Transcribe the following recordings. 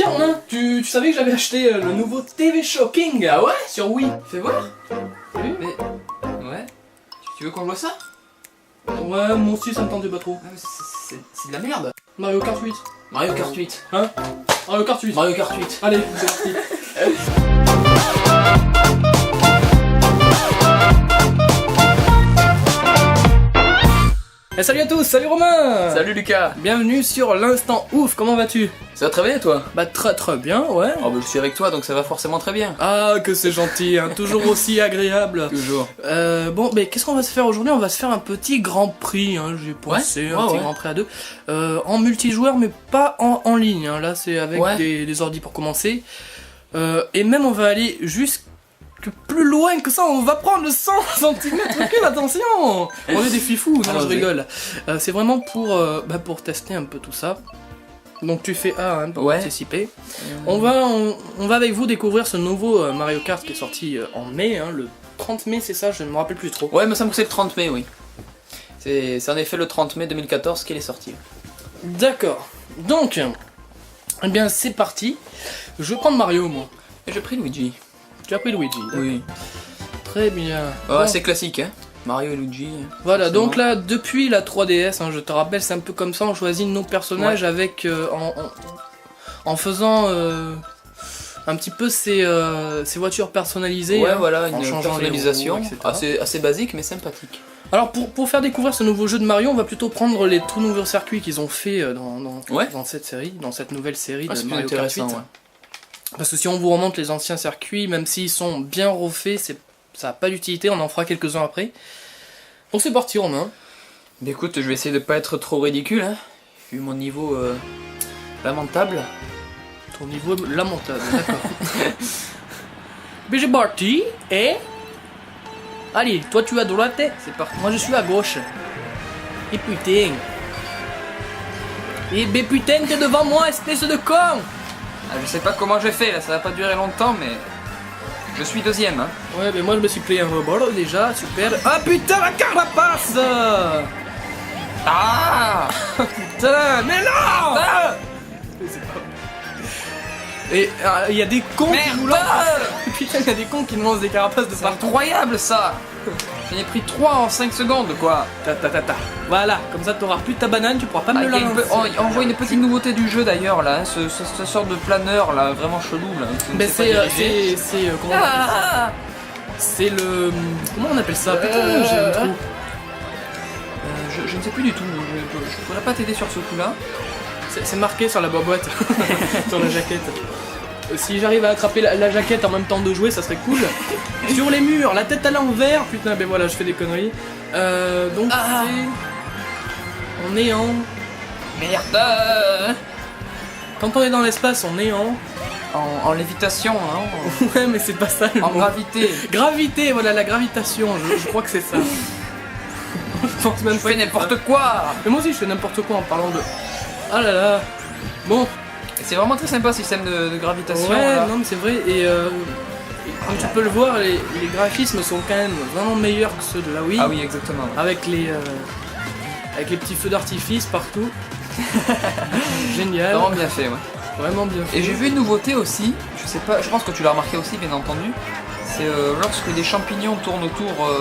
Tiens Romain, tu savais que j'avais acheté le nouveau TV Shocking? Ah ouais? Sur Wii. Fais voir. T'as vu? Mais... Ouais. Tu veux qu'on voit ça? Ouais, moi aussi ça me tentait pas trop. Ah, c'est de la merde. Mario Kart 8. Mario Kart 8. Hein? Mario Kart 8. Mario Kart 8. Allez, c'est parti. Et salut à tous, salut Romain. Salut Lucas. Bienvenue sur l'instant ouf, comment vas-tu? Ça va très bien toi? Bah très bien, ouais. Oh bah je suis avec toi donc ça va forcément très bien. Ah que c'est gentil, hein, toujours aussi agréable. Toujours. Bon, mais qu'est-ce qu'on va se faire aujourd'hui? On va se faire un petit grand prix, hein, j'ai pensé, un petit grand prix à deux. En multijoueur mais pas en ligne, hein. Là c'est avec des ordis pour commencer. Et même on va aller jusqu'à plus loin que ça, on va prendre le 100 cm recul, attention. On est des fifous, non je rigole. C'est vraiment pour tester un peu tout ça. Donc tu fais A hein, pour participer. On va avec vous découvrir ce nouveau Mario Kart qui est sorti en mai, hein, le 30 mai c'est ça, je ne me rappelle plus trop. Ouais, il me semble que c'est le 30 mai, oui. C'est en effet le 30 mai 2014 qu'il est sorti. D'accord, donc, eh bien c'est parti. Je vais prendre Mario moi. Et j'ai pris Luigi. Tu as pris Luigi? Oui. Très bien. Oh, bon. C'est classique, hein. Mario et Luigi. Voilà, donc là, depuis la 3DS, hein, je te rappelle, c'est un peu comme ça, on choisit nos personnages avec en faisant un petit peu ces voitures personnalisées. Ouais, hein, voilà, une changeant personnalisation les roues, assez basique mais sympathique. Alors pour faire découvrir ce nouveau jeu de Mario, on va plutôt prendre les tout nouveaux circuits qu'ils ont fait dans cette série, dans cette nouvelle série de Mario Kart 8. Parce que si on vous remonte les anciens circuits, même s'ils sont bien refaits, ça n'a pas d'utilité, on en fera quelques-uns après. Donc c'est parti Romain. Mais écoute, je vais essayer de pas être trop ridicule, hein, vu mon niveau lamentable. Ton niveau lamentable, d'accord. Mais j'ai parti, et... Allez, toi tu es à droite, c'est parti. Moi je suis à gauche. Et putain. Et ben putain, t'es devant moi, espèce de con. Ah, je sais pas comment j'ai fait là, ça va pas durer longtemps mais... Je suis deuxième hein. Ouais mais moi je me suis pris un rebord déjà, super. Ah putain la carapace. Ah putain, mais non Et il y a des cons qui nous lancent... Putain, il y a des cons qui nous lancent des carapaces de partout. Incroyable ça. J'en ai pris 3 en 5 secondes quoi. Voilà, comme ça t'auras plus ta banane, tu pourras pas me la lancer. On voit une petite nouveauté du jeu d'ailleurs là, hein, ce sorte de planeur là, vraiment chelou là. Mais c'est comment on appelle ça? C'est le... Comment on appelle ça? Putain, j'ai un trou. Je ne sais plus du tout, je pourrais pas t'aider sur ce coup là. C'est marqué sur la boîte, sur la jaquette. Si j'arrive à attraper la jaquette en même temps de jouer, ça serait cool. Sur les murs, la tête à l'envers. Putain, ben voilà, je fais des conneries. Donc on est en... Merde. Quand on est dans l'espace, on est en lévitation, hein. Ouais, mais c'est pas ça le en mot. gravité. Gravité, voilà, la gravitation, je crois que c'est ça. Je pense même pas. Je fais n'importe quoi. Mais moi aussi, je fais n'importe quoi en parlant de... Ah là là. Bon. C'est vraiment très sympa ce système de gravitation. Ouais, là. non mais c'est vrai, et comme tu peux le voir, les graphismes sont quand même vraiment meilleurs que ceux de la Wii. Ah oui, exactement. Avec les petits feux d'artifice partout. Génial. Vraiment bien fait, ouais. Vraiment bien fait. Et j'ai vu une nouveauté aussi, je sais pas, je pense que tu l'as remarqué aussi bien entendu. C'est lorsque des champignons tournent autour,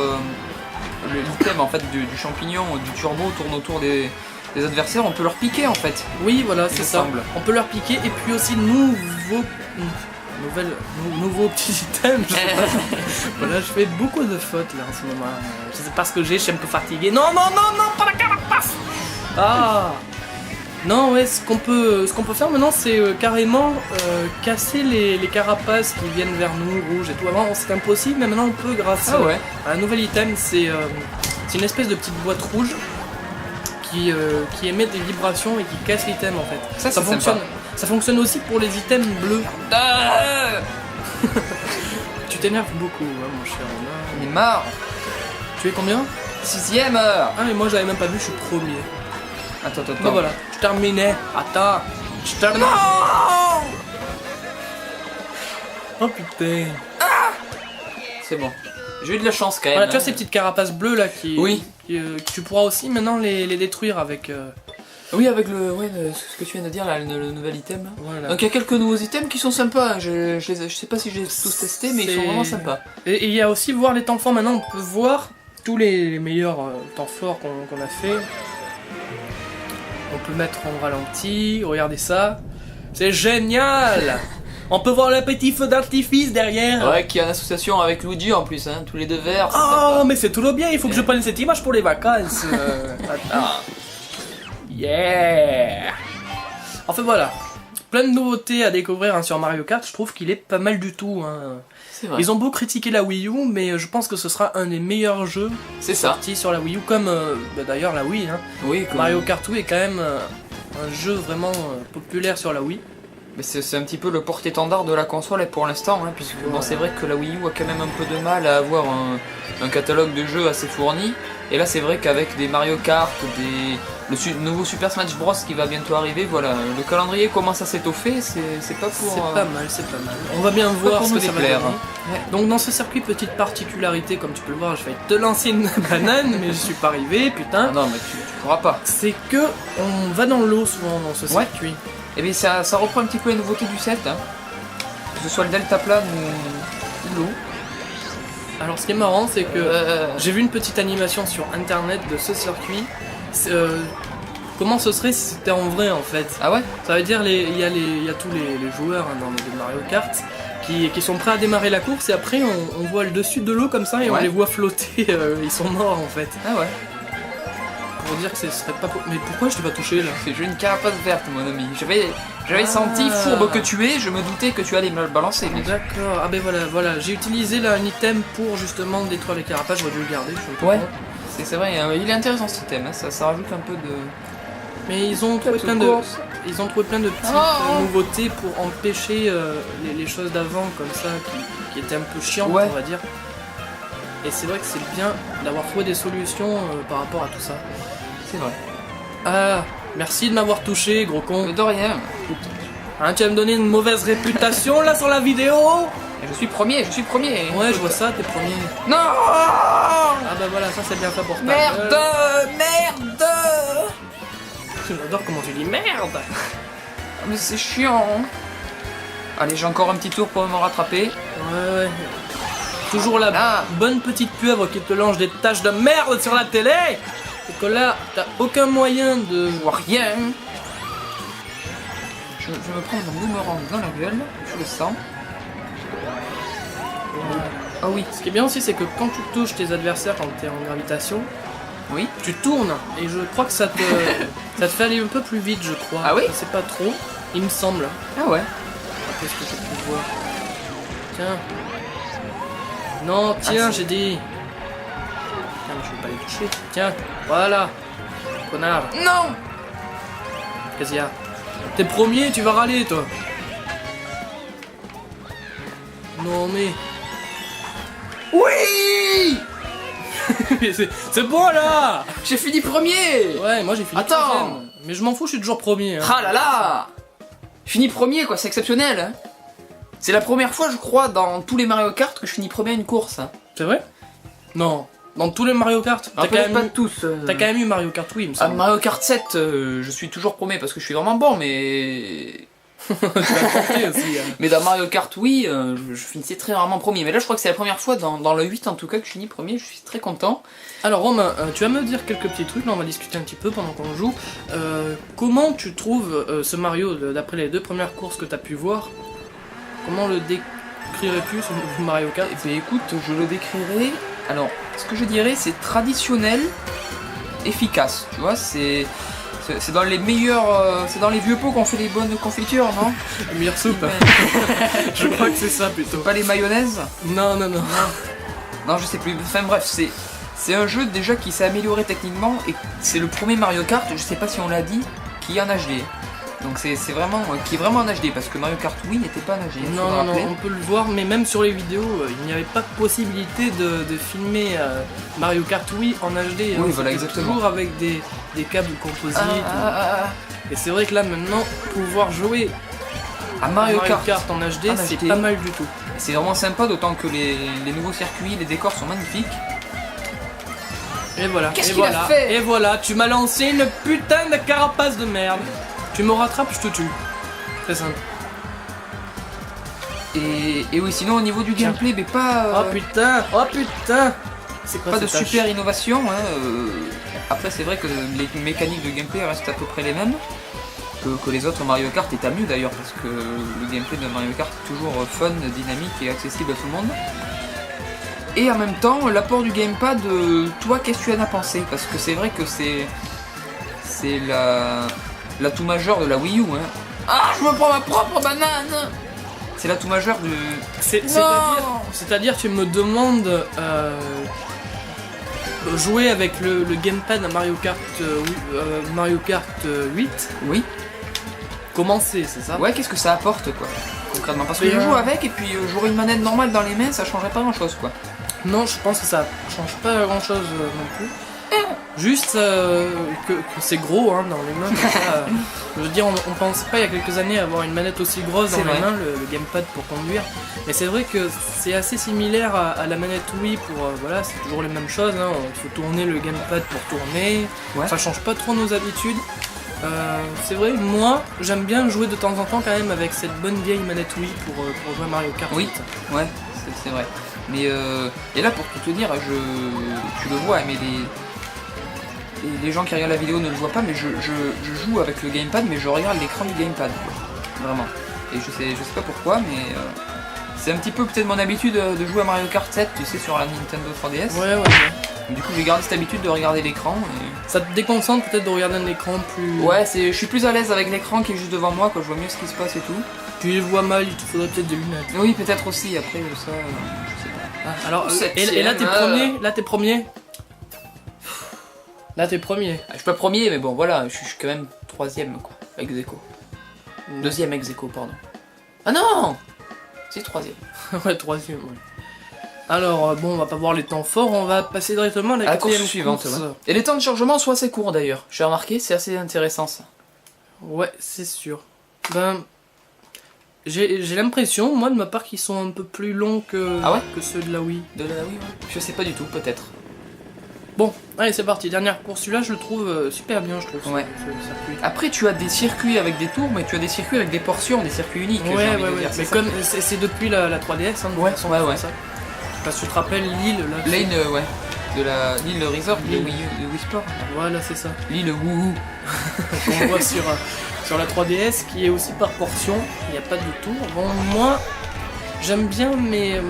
l'item en fait du champignon, du turbo tourne autour des adversaires, on peut leur piquer en fait. Oui voilà, c'est ça. On peut leur piquer et puis aussi nouveaux petits items. Voilà, je fais beaucoup de fautes là en ce moment. Je sais pas ce que j'ai, je suis un peu fatigué. Non, pas la carapace. Ah. Non ouais, ce qu'on peut faire maintenant c'est carrément casser les carapaces qui viennent vers nous, rouges et tout. Avant c'était impossible, mais maintenant on peut grâce à un nouvel item, c'est une espèce de petite boîte rouge qui émet des vibrations et qui casse l'item en fait. Ça fonctionne. Ça fonctionne aussi pour les items bleus. Tu t'énerves beaucoup hein, mon cher. On est marre. Tu es combien? 6ème. Ah mais moi j'avais même pas vu, je suis premier. Attends. Bah voilà, je terminais. Attends, je termine. Non. Oh putain. C'est bon. J'ai eu de la chance quand même. Voilà, tu vois ces petites carapaces bleues là qui... Oui. tu pourras aussi maintenant les détruire avec Oui, avec ce que tu viens de dire, là, le nouvel item. Là. Voilà. Donc il y a quelques nouveaux items qui sont sympas. Je sais pas si j'ai tous testés, mais ils sont vraiment sympas. Et il y a aussi voir les temps forts. Maintenant, on peut voir tous les meilleurs temps forts qu'on a fait. On peut mettre en ralenti. Regardez ça. C'est génial. On peut voir le petit feu d'artifice derrière. Ouais, qui est en association avec Luigi en plus, hein, tous les deux verts. Oh, mais c'est tout le bien, il faut que je prenne cette image pour les vacances. Attends. Yeah. Enfin voilà, plein de nouveautés à découvrir hein, sur Mario Kart, je trouve qu'il est pas mal du tout. Hein. C'est vrai. Ils ont beau critiquer la Wii U, mais je pense que ce sera un des meilleurs jeux sortis sur la Wii U, comme d'ailleurs la Wii. Hein. Oui, comme... Mario Kart Wii est quand même un jeu vraiment populaire sur la Wii. Mais c'est un petit peu le porte-étendard de la console pour l'instant, hein, puisque bon, c'est vrai que la Wii U a quand même un peu de mal à avoir un catalogue de jeux assez fourni. Et là c'est vrai qu'avec des Mario Kart, le nouveau Super Smash Bros qui va bientôt arriver, voilà, le calendrier commence à s'étoffer, c'est pas pour... C'est pas mal, c'est pas mal. On va bien voir ce que ça va plaire. Ouais. Donc dans ce circuit, petite particularité, comme tu peux le voir, je vais te lancer une banane, mais je suis pas arrivé, putain. Ah non mais tu pourras pas. C'est que on va dans l'eau souvent dans ce circuit. Et bien ça reprend un petit peu les nouveautés du set, hein. Que ce soit le deltaplane ou l'eau. Alors ce qui est marrant c'est que j'ai vu une petite animation sur internet de ce circuit. Comment ce serait si c'était en vrai en fait. Ah ouais. Ça veut dire il y a tous les joueurs hein, dans le Mario Kart qui sont prêts à démarrer la course et après on voit le dessus de l'eau comme ça et on les voit flotter, ils sont morts en fait. Ah ouais. Pour dire que ce serait pas... Mais pourquoi je t'ai pas touché là? J'ai une carapace verte mon ami. J'avais senti fourbe que tu es, je me doutais que tu allais me le balancer. D'accord, ah ben voilà, j'ai utilisé là un item pour justement détruire les carapaces, j'aurais dû le garder. C'est vrai, il est intéressant ce item, hein. ça rajoute un peu de... Mais ils ont trouvé plein de petites nouveautés pour empêcher les choses d'avant comme ça qui étaient un peu chiantes on va dire. Et c'est vrai que c'est bien d'avoir trouvé des solutions par rapport à tout ça. C'est vrai. Ah, merci de m'avoir touché, gros con. Mais de rien. Hein, tu vas me donner une mauvaise réputation là sur la vidéo? Et je suis premier. Ouais, je vois ça, t'es premier. Non. Ah bah voilà, ça c'est bien fait pour ta Merde. J'adore comment tu dis merde. Mais c'est chiant. Allez, j'ai encore un petit tour pour me rattraper. Ouais. Toujours la bonne petite pieuvre qui te lance des taches de merde sur la télé. Et que là, t'as aucun moyen de... Je vois rien. Je vais me prendre un boomerang dans la gueule. Je le sens. Ah oui. Ce qui est bien aussi, c'est que quand tu touches tes adversaires quand t'es en gravitation, tu tournes. Et je crois que ça te fait aller un peu plus vite, je crois. Ah oui? Je sais pas trop. Il me semble. Ah ouais. Qu'est-ce que j'ai pu voir? Tiens. Non, tiens, j'ai dit. Tiens, je vais pas les toucher. Tiens, voilà. Connard. Non. Qu'est-ce qu'il y a? T'es premier, tu vas râler, toi. Non, mais... Oui. C'est bon, là. J'ai fini premier. Ouais, moi j'ai fini troisième. Mais je m'en fous, je suis toujours premier. Hein. Ah là là. Fini premier, quoi, c'est exceptionnel. Hein. C'est la première fois, je crois, dans tous les Mario Kart que je finis premier à une course. Hein. C'est vrai? Non. Dans tous les Mario Kart? T'as quand même tous. T'as quand même eu Mario Kart Wii, il me semble. Mario Kart 7, je suis toujours premier parce que je suis vraiment bon, mais... Tu vas porter aussi. Hein. Mais dans Mario Kart Wii, je finissais très rarement premier. Mais là, je crois que c'est la première fois, dans le 8 en tout cas, que je finis premier. Je suis très content. Alors Romain, tu vas me dire quelques petits trucs, là on va discuter un petit peu pendant qu'on joue. Comment tu trouves ce Mario, d'après les deux premières courses que tu as pu voir? Comment le décrirais-tu, ce Mario Kart? Eh bien, écoute, je le décrirais... Alors, ce que je dirais, c'est traditionnel, efficace, tu vois, c'est dans les meilleurs... c'est dans les vieux pots qu'on fait les bonnes confitures, non? Les meilleures soupes. Je crois que c'est ça, plutôt. Pas les mayonnaises? Non. Non, je sais plus. Enfin bref, c'est un jeu déjà qui s'est amélioré techniquement, et c'est le premier Mario Kart, je sais pas si on l'a dit, qui est en HD. Donc c'est vraiment qui est vraiment en HD parce que Mario Kart Wii n'était pas en HD. Non, on peut le voir, mais même sur les vidéos, il n'y avait pas de possibilité de filmer Mario Kart Wii en HD. Oui, voilà, exactement. Toujours avec des câbles composites. Et c'est vrai que là maintenant, pouvoir jouer à Mario Kart en HD, c'est pas mal du tout. C'est vraiment sympa, d'autant que les nouveaux circuits, les décors sont magnifiques. Et voilà. Qu'est-ce qu'il a fait? Et voilà, tu m'as lancé une putain de carapace de merde. Tu me rattrapes, je te tue. Très simple. Et oui, sinon au niveau du gameplay, mais pas... Oh putain. C'est quoi pas de super innovation. Hein, Après, c'est vrai que les mécaniques de gameplay restent à peu près les mêmes que les autres Mario Kart, et t'as mieux d'ailleurs, parce que le gameplay de Mario Kart est toujours fun, dynamique et accessible à tout le monde. Et en même temps, l'apport du gamepad, toi, qu'est-ce que tu en as pensé? Parce que c'est vrai que c'est l'atout majeur de la Wii U. Hein. Ah, je me prends ma propre banane! C'est l'atout majeur du... C'est-à-dire, tu me demandes jouer avec le gamepad à Mario Kart 8. Oui. Comment c'est ça? Ouais, qu'est-ce que ça apporte, quoi, concrètement? Parce que je joue avec, et puis j'aurais une manette normale dans les mains, ça changerait pas grand-chose, quoi. Non, je pense que ça change pas grand-chose non plus. Juste que c'est gros hein, dans les mains. Ça, je veux dire, on pensait pas il y a quelques années avoir une manette aussi grosse dans les mains, le gamepad pour conduire. Mais c'est vrai que c'est assez similaire à la manette Wii pour voilà, c'est toujours les mêmes choses. Hein. Il faut tourner le gamepad pour tourner. Ouais. Ça change pas trop nos habitudes. C'est vrai, moi j'aime bien jouer de temps en temps quand même avec cette bonne vieille manette Wii pour jouer à Mario Kart. Oui, ouais, c'est vrai. Mais et là pour tout te dire, tu le vois, mais les gens qui regardent la vidéo ne le voient pas, mais je joue avec le gamepad, mais je regarde l'écran du gamepad, quoi. Vraiment. Et je sais pas pourquoi, mais c'est un petit peu peut-être mon habitude de jouer à Mario Kart 7, tu sais, sur la Nintendo 3DS. Ouais. Du coup j'ai gardé cette habitude de regarder l'écran. Et... ça te déconcentre peut-être de regarder un écran plus... Ouais, je suis plus à l'aise avec l'écran qui est juste devant moi, quoi. Je vois mieux ce qui se passe et tout. Tu les vois mal, il te faudrait peut-être des lunettes. Oui, peut-être aussi, après ça, je sais pas. Ah, alors, et là t'es premier. Là t'es premier. Je suis pas premier, mais bon voilà, je suis quand même troisième, quoi, ex aequo. Deuxième ex aequo, pardon. Ah non, c'est troisième. Ouais, troisième, ouais. Alors bon, on va pas voir les temps forts, on va passer directement à la course suivante. Ouais. Et les temps de chargement sont assez courts d'ailleurs. J'ai remarqué, c'est assez intéressant ça. Ouais, c'est sûr. Ben, j'ai l'impression, moi de ma part, qu'ils sont un peu plus longs que ceux de la Wii. De la Wii, ouais. Je sais pas du tout, peut-être. Bon, allez c'est parti, dernière course, celui-là je le trouve super bien, je trouve. Ouais. Ce circuit. Après tu as des circuits avec des tours, mais tu as des circuits avec des portions, des circuits uniques. Ouais. Mais comme c'est depuis la 3DS, hein, ouais. Ça. Parce que tu te rappelles l'île là. L'île, ouais. De l'île Resort de Wii Sport. Voilà, c'est ça. L'île Wouhou. Qu'on voit sur la 3DS, qui est aussi par portion, il n'y a pas de tour. Bon, moi, j'aime bien, mais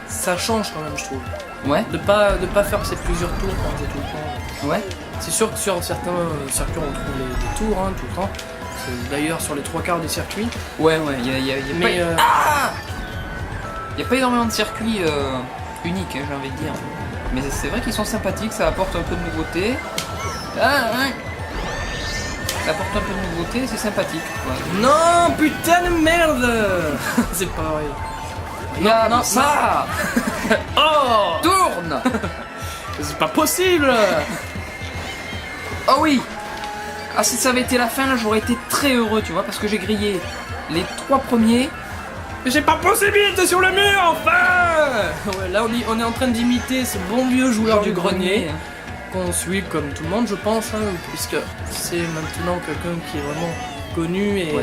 ça change quand même, je trouve. Ouais. De pas faire ces plusieurs tours quand t'es tout le temps. Ouais. C'est sûr que sur certains circuits, on trouve les tours hein, tout le temps. C'est d'ailleurs sur les 3/4 des circuits. Ouais, il y a pas énormément de circuits uniques, hein, j'ai envie de dire. Mais c'est vrai qu'ils sont sympathiques, ça apporte un peu de nouveauté. Ça apporte un peu de nouveauté, c'est sympathique. Ouais. Non, putain de merde. C'est pas vrai. Non, ça. Oh, tourne. C'est pas possible. Oh oui. Ah, si ça avait été la fin, là, j'aurais été très heureux, tu vois, parce que j'ai grillé les 3 premiers. J'ai pas possibilité sur le mur, enfin. Ouais, là on est en train d'imiter ce bon vieux joueur du grenier qu'on suit comme tout le monde, je pense, hein, puisque c'est maintenant quelqu'un qui est vraiment connu et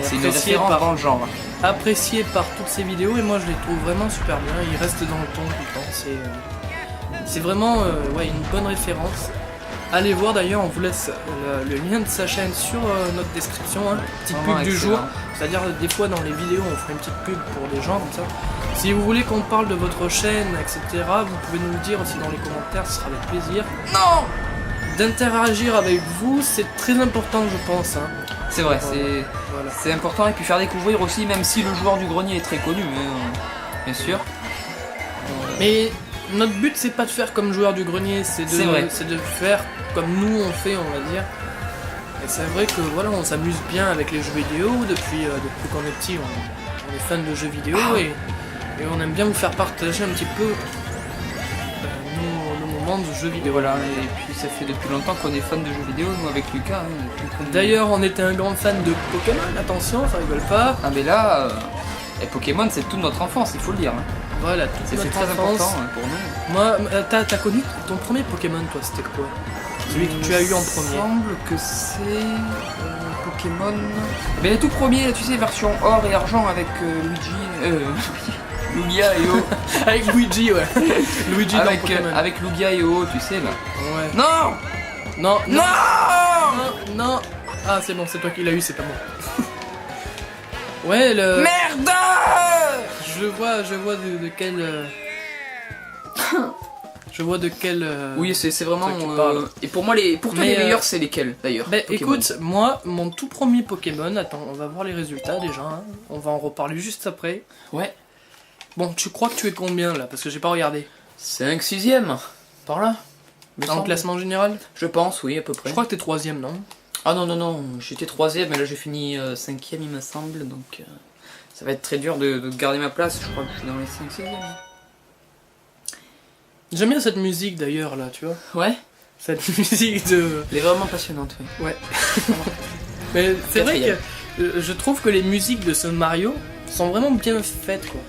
apprécié par toutes ses vidéos, et moi je les trouve vraiment super bien. Il reste dans le ton tout le temps. C'est vraiment une bonne référence. Allez voir d'ailleurs, on vous laisse le lien de sa chaîne sur notre description, hein. Petite pub du jour. C'est-à-dire des fois dans les vidéos on fait une petite pub pour des gens comme ça. Si vous voulez qu'on parle de votre chaîne, etc., vous pouvez nous le dire aussi dans les commentaires, ce sera avec plaisir. Non. D'interagir avec vous, c'est très important je pense. Hein. C'est vrai, c'est important, et puis faire découvrir aussi, même si le joueur du grenier est très connu, bien sûr. Mais notre but c'est pas de faire comme joueur du grenier, c'est de faire comme nous on fait, on va dire. Et c'est vrai que voilà, on s'amuse bien avec les jeux vidéo, depuis qu'on est petit, on est fan de jeux vidéo, et on aime bien vous faire partager un petit peu nos moments de jeux vidéo. Et voilà, et puis ça fait depuis longtemps qu'on est fan de jeux vidéo, nous avec Lucas. Hein, d'ailleurs, on était un grand fan de Pokémon, attention, ça rigole pas. Ah mais là, Pokémon c'est toute notre enfance, il faut le dire. Hein. Voilà, c'est très important pour nous. Moi, t'as connu ton premier Pokémon, toi, c'était quoi? Celui que tu as eu en premier. Il me semble que c'est Pokémon... Mais le tout premier, tu sais, version or et argent avec Luigi... Lugia et O. Avec Luigi, ouais. Luigi avec, dans Pokémon. Avec Lugia et O, tu sais, là. Ouais. Non. Non, non, non, non. Ah, c'est bon, c'est toi qui l'as eu, c'est pas moi. Ouais, le... Merde. Je vois de quel... Je vois de quel... Oui, c'est vraiment... et pour moi, pour toi, mais, les meilleurs, c'est lesquels, d'ailleurs? Bah écoute, moi, mon tout premier Pokémon... Attends, on va voir les résultats, déjà. Hein. On va en reparler juste après. Ouais. Bon, tu crois que tu es combien, là? Parce que j'ai pas regardé. 5, 6ème. Par là. Dans le classement général? Je pense, oui, à peu près. Je crois que t'es 3ème, non? Ah non, non, non, j'étais 3ème, mais là j'ai fini 5ème, il me semble, donc... ça va être très dur de garder ma place, je crois que je suis dans les 5, 6ème. J'aime bien cette musique d'ailleurs là, tu vois. Ouais. Cette musique de... Elle est vraiment passionnante, oui. Ouais. Mais c'est vrai que je trouve que les musiques de ce Mario sont vraiment bien faites, quoi.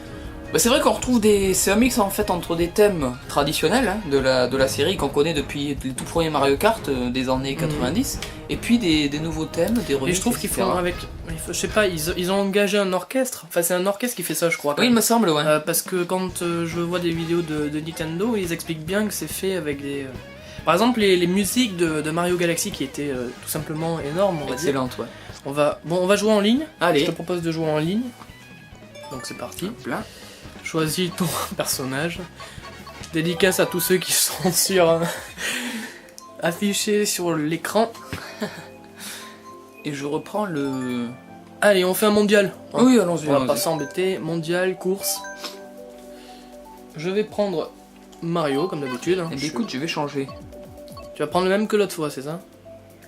Bah c'est vrai qu'on retrouve des... C'est un mix en fait entre des thèmes traditionnels hein, de la série qu'on connaît depuis les tout premiers Mario Kart des années 90 et puis des nouveaux thèmes, des remixes. Et je trouve qu'ils font avec... Je sais pas, ils ont engagé un orchestre. Enfin c'est un orchestre qui fait ça je crois. Oui il me semble ouais. Parce que quand je vois des vidéos de Nintendo, ils expliquent bien que c'est fait avec des... Par exemple les musiques de Mario Galaxy qui étaient tout simplement énormes on va dire. Excellente ouais. On va jouer en ligne. Allez. Je te propose de jouer en ligne. Donc c'est parti. Hop là. Choisis ton personnage. Dédicace à tous ceux qui sont sur affichés sur l'écran. Et je reprends le... Allez, on fait un mondial. Oui, allons-y. On va pas s'embêter. Mondial, course. Je vais prendre Mario, comme d'habitude. Hein. Et bien, écoute, je vais changer. Tu vas prendre le même que l'autre fois, c'est ça?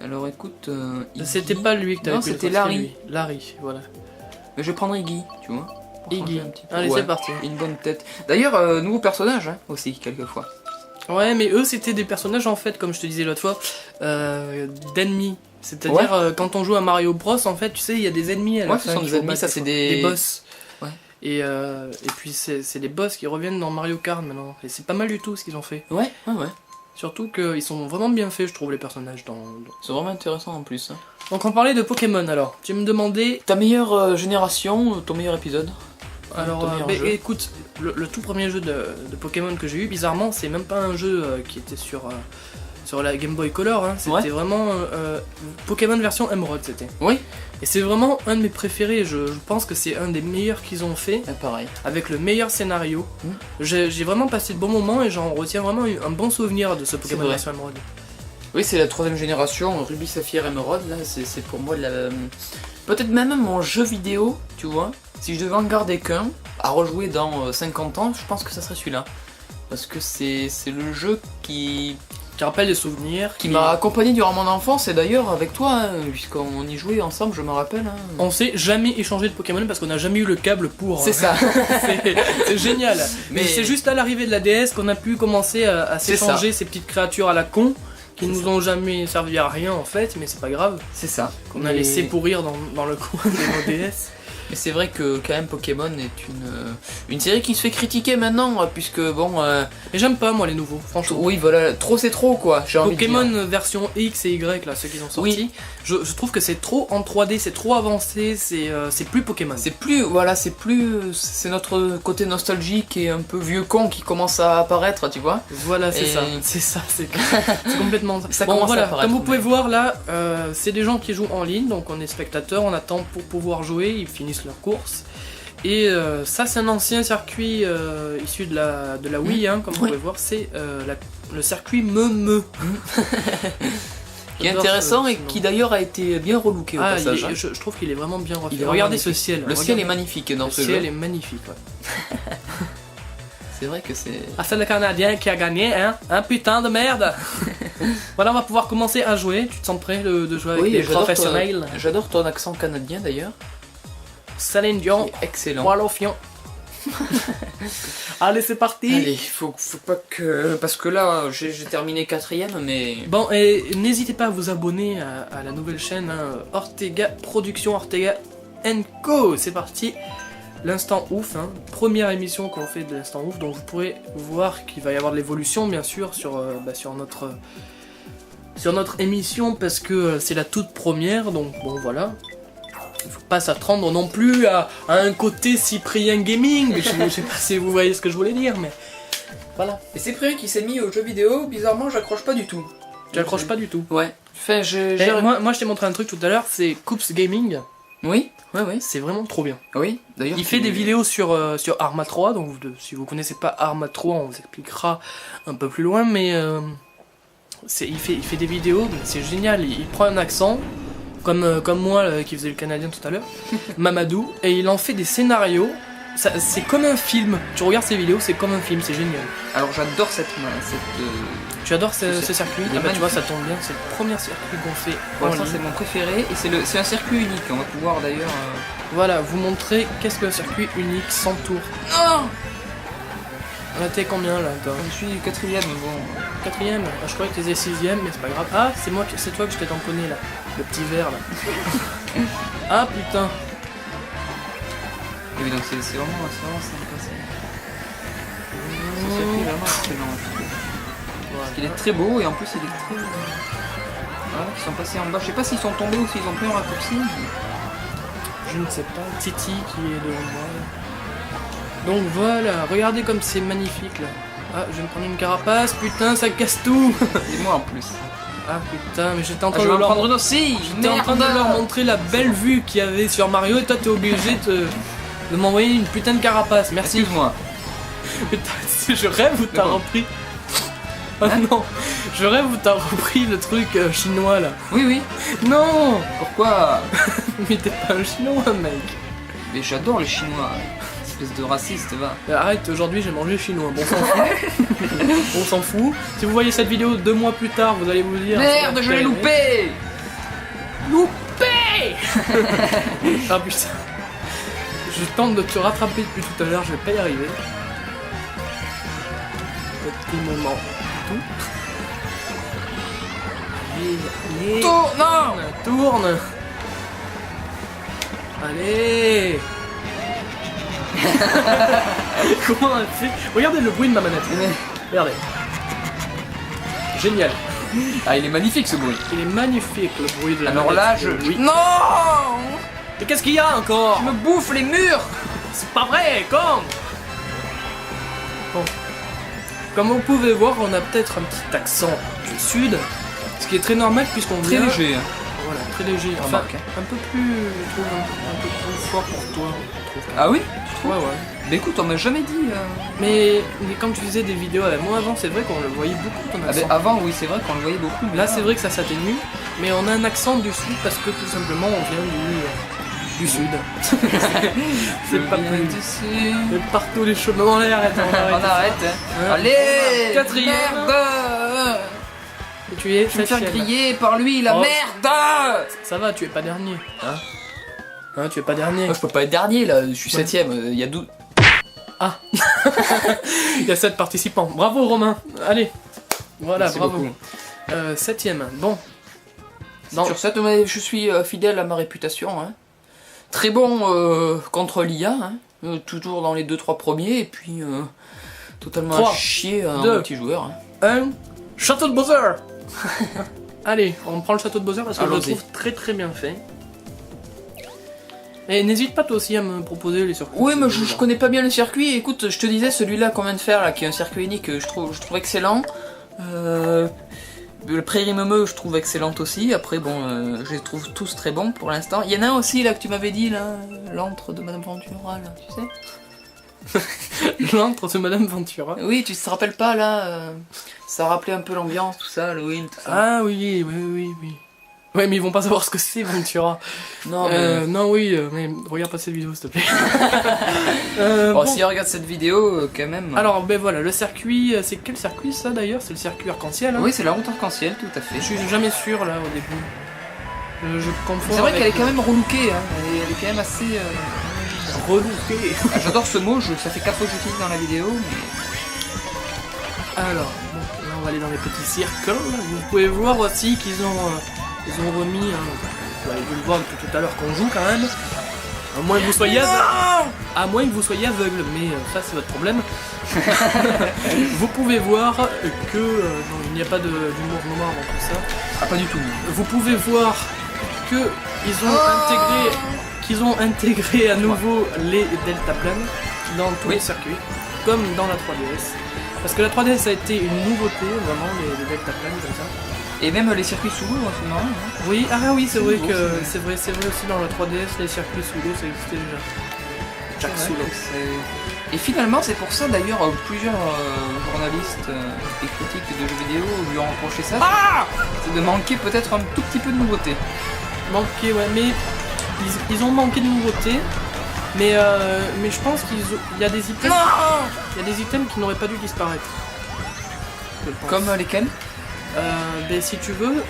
Alors écoute... C'était pas lui que t'avais pris. Non, c'était Larry. Larry, voilà. Mais je prendrai Iggy, tu vois. Iggy. Allez, ouais, c'est parti. Une bonne tête. D'ailleurs, nouveau personnage hein, aussi, quelquefois. Ouais, mais eux, c'était des personnages, en fait, comme je te disais l'autre fois, d'ennemis. C'est-à-dire, quand on joue à Mario Bros, en fait, tu sais, il y a des ennemis à la fin. Ce sont des ennemis, ça c'est des boss. Ouais. Et puis, c'est des boss qui reviennent dans Mario Kart maintenant. Et c'est pas mal du tout ce qu'ils ont fait. Ouais, ouais, ouais. Surtout qu'ils sont vraiment bien faits, je trouve, les personnages dans... C'est vraiment intéressant en plus. Hein. Donc, on parlait de Pokémon, alors. Tu me demandais... Ta meilleure génération, ton meilleur épisode? Alors, écoute, le tout premier jeu de Pokémon que j'ai eu, bizarrement, c'est même pas un jeu qui était sur la Game Boy Color, hein. C'était vraiment Pokémon version Emerald, c'était. Oui. Et c'est vraiment un de mes préférés, je pense que c'est un des meilleurs qu'ils ont fait. Pareil. Avec le meilleur scénario. J'ai vraiment passé de bons moments et j'en retiens vraiment un bon souvenir de ce Pokémon version Emerald. Oui, c'est la 3ème génération, Ruby, Saphir, Emerald, là, c'est pour moi peut-être même mon jeu vidéo, tu vois. Si je devais en garder qu'un, à rejouer dans 50 ans, je pense que ça serait celui-là. Parce que c'est le jeu qui rappelle des souvenirs. Qui m'a accompagné durant mon enfance, et d'ailleurs avec toi, hein, puisqu'on y jouait ensemble, je me rappelle. Hein. On s'est jamais échangé de Pokémon parce qu'on n'a jamais eu le câble pour. C'est ça. C'est génial. Mais c'est juste à l'arrivée de la DS qu'on a pu commencer à s'échanger ces petites créatures à la con. Qui nous ont jamais servi à rien en fait, mais c'est pas grave. C'est ça. Qu'on a laissé pourrir dans le coin de nos DS. Mais c'est vrai que quand même Pokémon est une série qui se fait critiquer maintenant, puisque bon... Mais j'aime pas moi les nouveaux, franchement. Oui voilà, trop c'est trop quoi, j'ai envie de dire. Pokémon version X et Y là, ceux qui ont sorti, je trouve que c'est trop en 3D, c'est trop avancé, c'est plus Pokémon. C'est plus, voilà, c'est notre côté nostalgique et un peu vieux con qui commence à apparaître, tu vois. Voilà, c'est ça, c'est complètement ça. Ça commence à apparaître. Comme vous pouvez voir là, c'est des gens qui jouent en ligne, donc on est spectateur, on attend pour pouvoir jouer, ils finissent leur course. Et ça c'est un ancien circuit issu de la Wii, hein, comme vous pouvez voir, c'est le circuit Me. Qui est intéressant et qui d'ailleurs a été bien relooké au passage. Je trouve qu'il est vraiment bien refait. Regardez ce ciel. Le ciel est magnifique dans ce jeu. Le ciel est magnifique, ouais. C'est vrai que c'est... Ah, c'est le Canadien qui a gagné, hein. Un putain de merde. Voilà, on va pouvoir commencer à jouer. Tu te sens prêt de jouer avec les professionnels? J'adore ton accent canadien d'ailleurs. Céline Dion. Excellent. Voilà, fion. Allez, c'est parti. Allez, faut pas que... Parce que là, j'ai terminé 4ème, mais... Bon, et n'hésitez pas à vous abonner à la nouvelle chaîne, hein, Ortega Productions, Ortega & Co. C'est parti. l'instant ouf, hein, première émission qu'on fait de l'instant ouf, donc vous pourrez voir qu'il va y avoir de l'évolution bien sûr sur notre émission parce que c'est la toute première, donc bon voilà. Il faut pas s'attendre non plus à un côté Cyprien Gaming, je sais pas si vous voyez ce que je voulais dire, mais voilà. Et Cyprien qui s'est mis aux jeux vidéo, bizarrement j'accroche pas du tout. J'accroche pas du tout. Ouais. Enfin, moi je t'ai montré un truc tout à l'heure, c'est Coops Gaming. Oui. C'est vraiment trop bien. Oui, d'ailleurs. Il fait des vidéos sur Arma 3, donc si vous connaissez pas Arma 3, on vous expliquera un peu plus loin, mais il fait des vidéos, c'est génial, il prend un accent, comme moi qui faisait le canadien tout à l'heure, Mamadou, et il en fait des scénarios, c'est comme un film, tu regardes ses vidéos, c'est comme un film, c'est génial. Alors j'adore Tu adores ce circuit? Ah bah, tu vois, ça tombe bien, c'est le premier circuit qu'on fait. Pour l'instant, c'est mon préféré et c'est un circuit unique. On va pouvoir d'ailleurs. Voilà, vous montrer qu'est-ce que le circuit unique sans tour. Non. T'es combien là toi? Je suis 4ème, bon. 4ème? Ah, je croyais que t'étais 6ème, mais c'est pas grave. Ah, c'est toi que je t'ai tamponné là, le petit verre là. Ah putain. Et oui, donc c'est vraiment sympa. Ce circuit est vraiment excellent. Parce qu'il est très beau et en plus il est très... Voilà, ils sont passés en bas. Je sais pas s'ils sont tombés ou s'ils ont pris un raccourci. Je ne sais pas. Titi qui est devant moi. Donc voilà, regardez comme c'est magnifique là. Ah, je vais me prendre une carapace, putain, ça casse tout. Et moi en plus. Ah putain, mais j'étais en train de leur prendre une aussi. J'étais en train de leur montrer la belle vue qu'il y avait sur Mario et toi t'es obligé de m'envoyer une putain de carapace. Merci. Excuse-moi. Je rêve ou t'as repris. Oh non, je rêve où t'as repris le truc chinois là. Oui. Non. Pourquoi? Mais t'es pas un chinois mec. Mais j'adore les chinois. Espèce de raciste, va. Arrête, aujourd'hui j'ai mangé chinois. Bon, on s'en fout. On s'en fout. Si vous voyez cette vidéo 2 mois plus tard, vous allez vous dire... Merde, je l'ai loupé. Loupé. Ah putain. Je tente de te rattraper depuis tout à l'heure, je vais pas y arriver. Petit moment. Tout. Allez. Tourne. Allez. Comment on a fait? Regardez le bruit de ma manette. Regardez. Génial. Ah, il est magnifique ce bruit. Il est magnifique le bruit de la manette. Alors là, Oui. Non. Mais qu'est-ce qu'il y a encore? Je me bouffe les murs. C'est pas vrai, comme. Bon. Comme vous pouvez voir, on a peut-être un petit accent du sud, ce qui est très normal puisqu'on vient... Très léger. Voilà, très léger. Enfin, un peu plus... Je trouve un peu plus fort pour toi. Ah oui? Ouais. Mais écoute, on m'a jamais dit... Mais quand tu faisais des vidéos avec moi avant, c'est vrai qu'on le voyait beaucoup ton accent. Avant, oui, c'est vrai qu'on le voyait beaucoup. Là, c'est vrai que ça s'atténue, mais on a un accent du sud parce que tout simplement, on vient du sud. C'est pas plus d'ici. Mais partout les cheveux dans l'air. On arrête. Allez. 4ème. Merde. Et tu es me faire griller par lui, la merde. Ça va, tu es pas dernier. Hein, tu es pas dernier. Moi, je peux pas être dernier là, je suis 7ème, il y a 12. Ah. Il y a 7 participants. Bravo Romain. Allez. Voilà, merci bravo. Beaucoup. 7ème. Bon. Sur 7, je suis fidèle à ma réputation. Hein. Très bon contre l'IA, hein. Toujours dans les 2-3 premiers, et puis totalement 3, à chier un multijoueur. Hein. Château de Bowser. Allez, on prend le château de Bowser parce que je le trouve très bien fait. Et n'hésite pas toi aussi à me proposer les circuits. Oui, mais je connais pas bien le circuit. Écoute, je te disais celui-là qu'on vient de faire, là, qui est un circuit unique, je trouve excellent. Le Prairie Meumeux, je trouve excellente aussi. Après, bon, je les trouve tous très bons pour l'instant. Il y en a un aussi là que tu m'avais dit, là, l'antre de Madame Ventura, là, tu sais. L'antre de Madame Ventura. Oui, tu te rappelles pas là ça rappelait un peu l'ambiance, tout ça, Halloween, tout ça. Ah oui. Ouais, mais ils vont pas savoir ce que c'est Ventura. Non, mais... non, oui, mais regarde pas cette vidéo, s'il te plaît. Bon, si on regarde cette vidéo, quand même... Alors, ben voilà, le circuit, c'est quel circuit ça d'ailleurs? C'est le circuit arc-en-ciel, hein? Oui, c'est la route arc-en-ciel, tout à fait. Je suis jamais sûr, là, au début. Je confonds. C'est vrai qu'elle est quand même relookée, hein. Elle est quand même assez... Relookée. Ah, j'adore ce mot, ça fait 4 fois que j'utilise dans la vidéo, mais... Alors, bon, là on va aller dans les petits circles. Vous pouvez voir aussi qu'ils ont remis, vous allez le voir depuis tout à l'heure qu'on joue quand même. Au moins que vous soyez... à moins que vous soyez aveugle, mais ça c'est votre problème. Vous pouvez voir que non, il n'y a pas d'humour noir dans tout ça. Ah, pas du tout. Vous pouvez voir que qu'ils ont intégré à nouveau les deltaplanes dans tous les circuits, comme dans la 3DS. Parce que la 3DS a été une nouveauté, vraiment, les deltaplanes comme ça. Et même les circuits sous l'eau, c'est marrant. Hein. Oui, c'est vrai aussi dans la 3DS, les circuits sous l'eau, ça existait déjà. Jack sous l'eau. Et finalement, c'est pour ça d'ailleurs plusieurs journalistes et critiques de jeux vidéo lui ont reproché ça. C'est de manquer peut-être un tout petit peu de nouveauté. Manquer, ouais, mais ils ont manqué de nouveauté. Mais je pense qu'il y a des items. Il y a des items qui n'auraient pas dû disparaître. Comme lesquels Ben, si tu veux,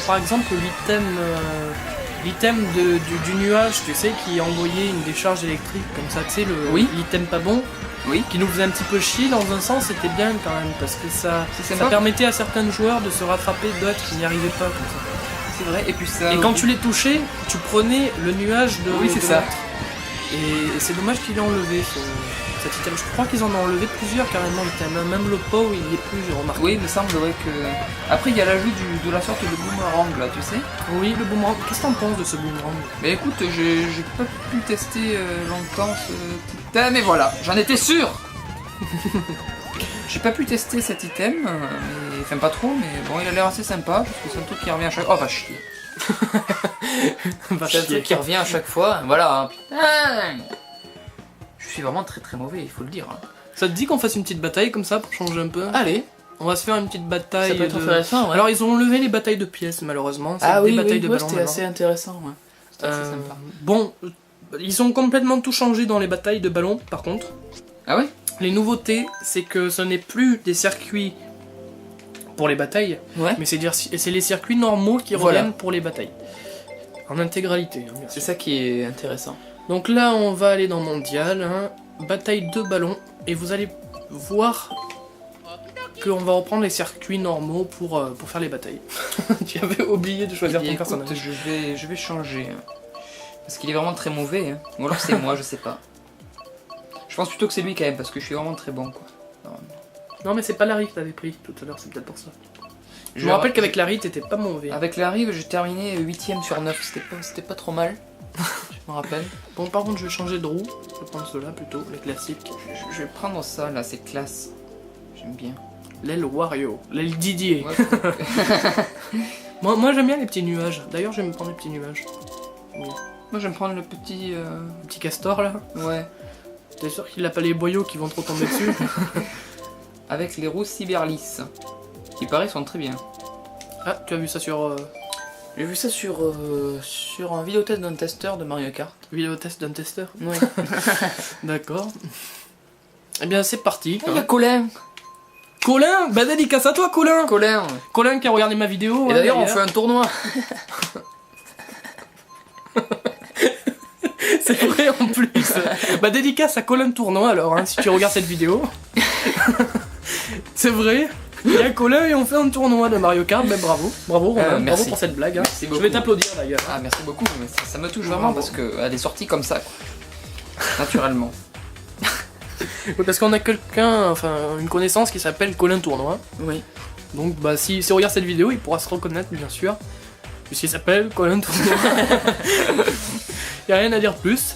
par exemple l'item du nuage, tu sais, qui envoyait une décharge électrique comme ça, tu sais, l'item pas bon, qui nous faisait un petit peu chier dans un sens, c'était bien quand même, parce que ça permettait à certains joueurs de se rattraper d'autres qui n'y arrivaient pas comme ça. C'est vrai, et puis ça. Et quand tu les touchais, tu prenais le nuage de. Oui, c'est ça. Et c'est dommage qu'ils l'aient enlevé cet item. Je crois qu'ils en ont enlevé plusieurs carrément d'items. Même le pot il y est plus, j'ai remarqué. Oui, il me semble que. Après il y a l'ajout de la sorte de boomerang là, tu sais. Oui, le boomerang. Qu'est-ce que t'en penses de ce boomerang? Mais écoute, j'ai pas pu tester longtemps ce item, et voilà, j'en étais sûr. J'ai pas pu tester cet item, enfin pas trop, mais bon, il a l'air assez sympa, parce que c'est un truc qui revient à chaque fois. Oh, va chier. C'est un truc qui revient à chaque fois, voilà. Je suis vraiment très très mauvais, il faut le dire. Ça te dit qu'on fasse une petite bataille comme ça pour changer un peu? Allez. On va se faire une petite bataille. Ça peut être intéressant, ouais. Alors ils ont enlevé les batailles de pièces malheureusement. Batailles de ballons, c'était assez intéressant, ouais. C'était assez sympa. Bon, ils ont complètement tout changé dans les batailles de ballons par contre. Ah ouais? Les nouveautés, c'est que ce n'est plus des circuits pour les batailles, mais c'est les circuits normaux qui reviennent pour les batailles. En intégralité. Hein, c'est ça qui est intéressant. Donc là, on va aller dans Mondial, bataille de ballons, et vous allez voir qu'on va reprendre les circuits normaux pour faire les batailles. Tu avais oublié de choisir ton personnage. Je vais changer. Parce qu'il est vraiment très mauvais. Hein. Ou alors c'est moi, je sais pas. Je pense plutôt que c'est lui quand même, parce que je suis vraiment très bon, quoi. Non mais c'est pas Larry que t'avais pris tout à l'heure, c'est peut-être pour ça. Je me rappelle qu'avec Larry t'étais pas mauvais. Avec Larry j'ai terminé 8ème sur 9, c'était pas trop mal. Je me rappelle. Bon par contre je vais changer de roue, je vais prendre ceux-là plutôt, les classiques. Je vais prendre ça là, c'est classe. J'aime bien. L'aile Wario, l'aile Didier. Ouais, moi j'aime bien les petits nuages, d'ailleurs je vais me prendre les petits nuages. Oui. Moi je vais me prendre le petit... Le petit castor là. Ouais. T'es sûr qu'il a pas les boyaux qui vont trop tomber dessus? Avec les roues cyberlisses, qui paraît sont très bien. Ah, tu as vu ça sur... J'ai vu ça sur un vidéotest d'un testeur de Mario Kart. Vidéotest d'un testeur? Oui. D'accord. Eh bien c'est parti. Il y a Colin. Colin? Bah dédicace à toi Colin. Colin qui a regardé ma vidéo. Et d'ailleurs on fait un tournoi. C'est vrai en plus. Bah dédicace à Colin Tournoi alors, si tu regardes cette vidéo. C'est vrai. Il y a Colin et on fait un tournoi de Mario Kart, ben bravo. Bravo Romain, bravo pour cette blague. Merci beaucoup. Je vais t'applaudir d'ailleurs. Ah merci beaucoup, mais ça me touche vraiment parce qu'elle est sortie comme ça, quoi. Naturellement. Parce qu'on a quelqu'un, enfin une connaissance qui s'appelle Colin Tournoi. Oui. Donc bah si on regarde cette vidéo, il pourra se reconnaître bien sûr. Puisqu'il s'appelle Colin Tournoi. Il n'y a rien à dire de plus.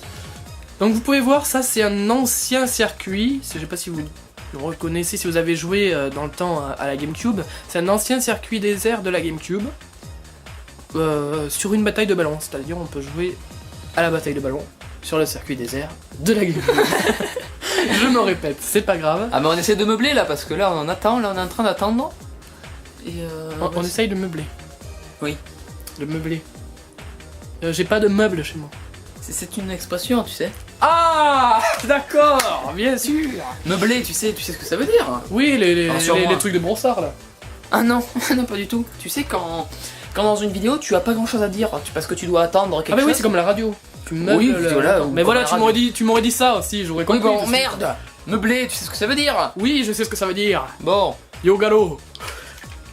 Donc vous pouvez voir, ça c'est un ancien circuit. Je sais pas si vous le reconnaissez, si vous avez joué dans le temps à la GameCube. C'est un ancien circuit désert de la GameCube. Sur une bataille de ballons. C'est-à-dire on peut jouer à la bataille de ballons sur le circuit désert de la GameCube. Je me répète, c'est pas grave. Ah mais on essaie de meubler là, parce que là on attend, là on est en train d'attendre. Et on essaye de meubler. Oui. De meubler. J'ai pas de meubles chez moi. C'est une expression, tu sais. Ah, d'accord, bien sûr. Meubler, tu sais ce que ça veut dire. Oui, les trucs de brossard là. Ah non, non pas du tout. Tu sais quand dans une vidéo tu as pas grand chose à dire, parce que tu dois attendre quelque chose. Ah mais oui, c'est comme la radio. Tu meubles. Oui, voilà, mais voilà, tu m'aurais dit ça aussi, j'aurais compris. Bon, merde. Meubler, tu sais ce que ça veut dire. Oui, je sais ce que ça veut dire. Bon. Yo Galo.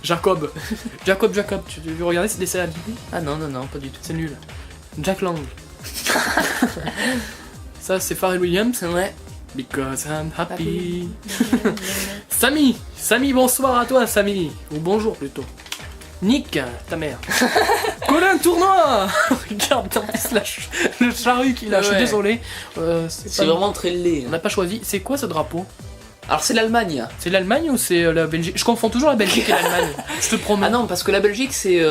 Jacob. Jacob, tu veux regarder ces dessins animés? Ah non, pas du tout. C'est nul. Jack Lang. Ça, c'est Pharrell Williams. Ouais. Because I'm happy. Samy, bonsoir à toi, Samy. Ou bonjour plutôt. Nick, ta mère. Colin, tournoi. Regarde, en plus, le charru qu'il a, je suis désolé. C'est vraiment très laid. On n'a pas choisi. C'est quoi ce drapeau? Alors c'est l'Allemagne. C'est l'Allemagne ou c'est la Belgique? Je confonds toujours la Belgique et l'Allemagne. Je te promets. Ah non, parce que la Belgique c'est